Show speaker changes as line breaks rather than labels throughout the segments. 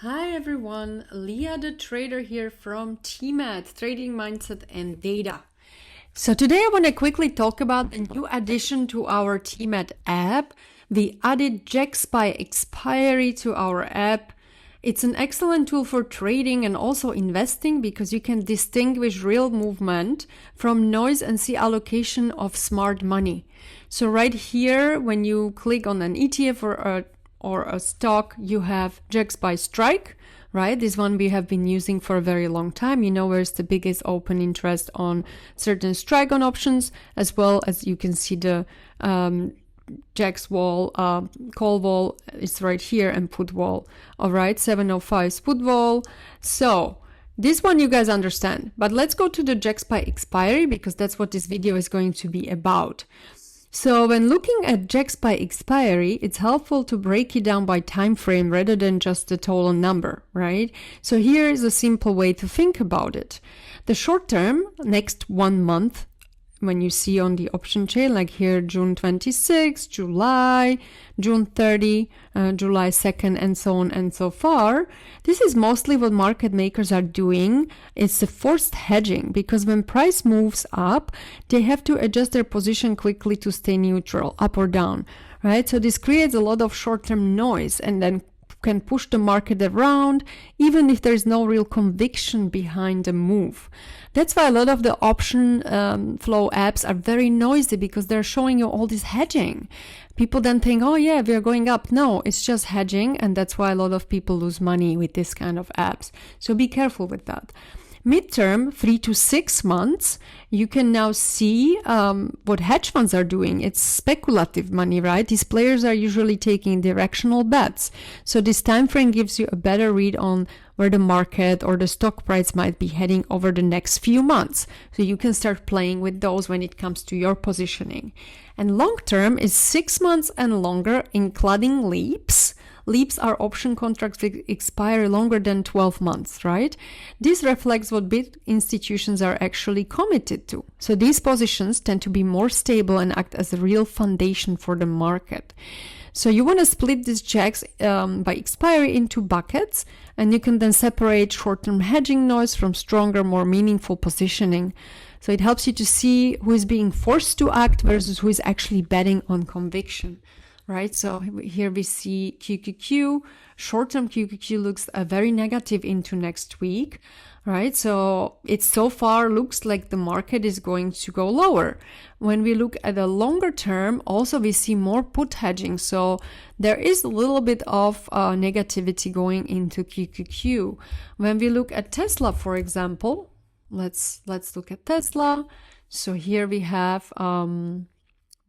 Hi everyone, Leah the trader here from TMAT, Trading Mindset and Data. So today I want to quickly talk about a new addition to our TMAT app. We added GEX by Expiry to our app. It's an excellent tool for trading and also investing because you can distinguish real movement from noise and see allocation of smart money. So right here, when you click on an ETF or a stock, you have GEX by Strike, right? This one we have been using for a very long time. You know where's the biggest open interest on certain strike on options, as well as you can see the GEX wall, call wall is right here, and put wall. All right, 705 put wall. So this one you guys understand, but let's go to the GEX by Expiry because that's what this video is going to be about. So when looking at GEX by Expiry, it's helpful to break it down by time frame rather than just the total number, right? So here is a simple way to think about it. The short term, next 1 month, when you see on the option chain, like here, June 26, July, June 30, July 2nd, and so on and so far. This is mostly what market makers are doing. It's a forced hedging because when price moves up, they have to adjust their position quickly to stay neutral, up or down, right? So this creates a lot of short-term noise and then can push the market around even if there's no real conviction behind the move. That's why a lot of the option flow apps are very noisy because they're showing you all this hedging. People then think, oh yeah, we're going up. No, it's just hedging, and that's why a lot of people lose money with this kind of apps. So be careful with that. Midterm, 3 to 6 months, you can now see what hedge funds are doing. It's speculative money, right? These players are usually taking directional bets. So this time frame gives you a better read on where the market or the stock price might be heading over the next few months. So you can start playing with those when it comes to your positioning. And long term is 6 months and longer, including leaps. Leaps are option contracts that expire longer than 12 months, right? This reflects what big institutions are actually committed to. So these positions tend to be more stable and act as a real foundation for the market. So you want to split these checks by expiry into buckets, and you can then separate short-term hedging noise from stronger, more meaningful positioning. So it helps you to see who is being forced to act versus who is actually betting on conviction. Right, so here we see QQQ. Short-term QQQ looks very negative into next week, right? So it so far looks like the market is going to go lower. When we look at a longer term, also we see more put hedging. So there is a little bit of negativity going into QQQ. When we look at Tesla, for example, let's look at Tesla. So here we have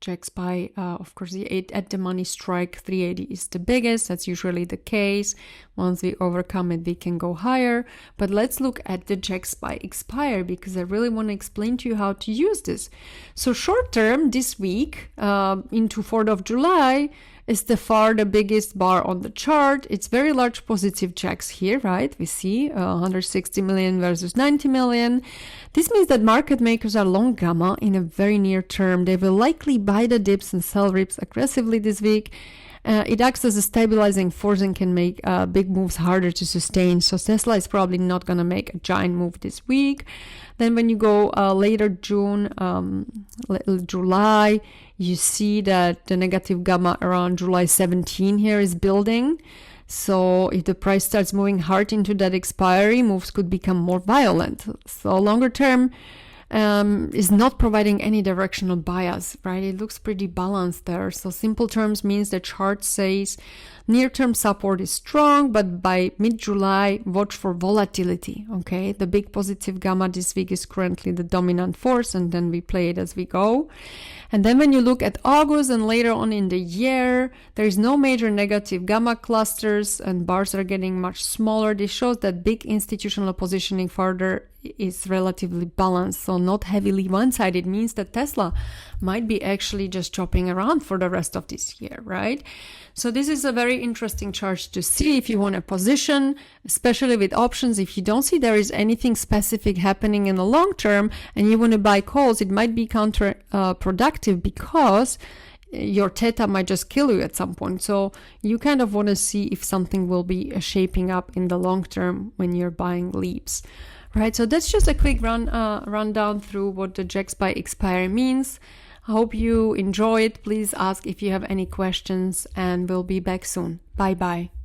GEX by, of course, the 8 at the money strike 380 is the biggest. That's usually the case. Once we overcome it, we can go higher. But let's look at the GEX by Expire because I really want to explain to you how to use this. So short term, this week into 4th of July is the biggest bar on the chart. It's very large positive checks here, right? We see 160 million versus 90 million. This means that market makers are long gamma in a very near term. They will likely buy the dips and sell rips aggressively this week. It acts as a stabilizing force and can make big moves harder to sustain. So Tesla is probably not going to make a giant move this week. Then when you go later June, July, you see that the negative gamma around July 17 here is building. So if the price starts moving hard into that expiry, moves could become more violent. So longer term is not providing any directional bias, right? It looks pretty balanced there. So simple terms means the chart says near-term support is strong, but by mid-July, watch for volatility, okay? The big positive gamma this week is currently the dominant force, and then we play it as we go. And then when you look at August and later on in the year, there is no major negative gamma clusters and bars are getting much smaller. This shows that big institutional positioning further is relatively balanced, so not heavily one-sided. Means that Tesla might be actually just chopping around for the rest of this year, right? So this is a very interesting chart to see if you want a position, especially with options. If you don't see there is anything specific happening in the long term and you want to buy calls, it might be counterproductive because your theta might just kill you at some point. So you kind of want to see if something will be shaping up in the long term when you're buying leaps, right? So that's just a quick rundown through what the GEX by Expiry means. I hope you enjoy it. Please ask if you have any questions, and we'll be back soon. Bye bye.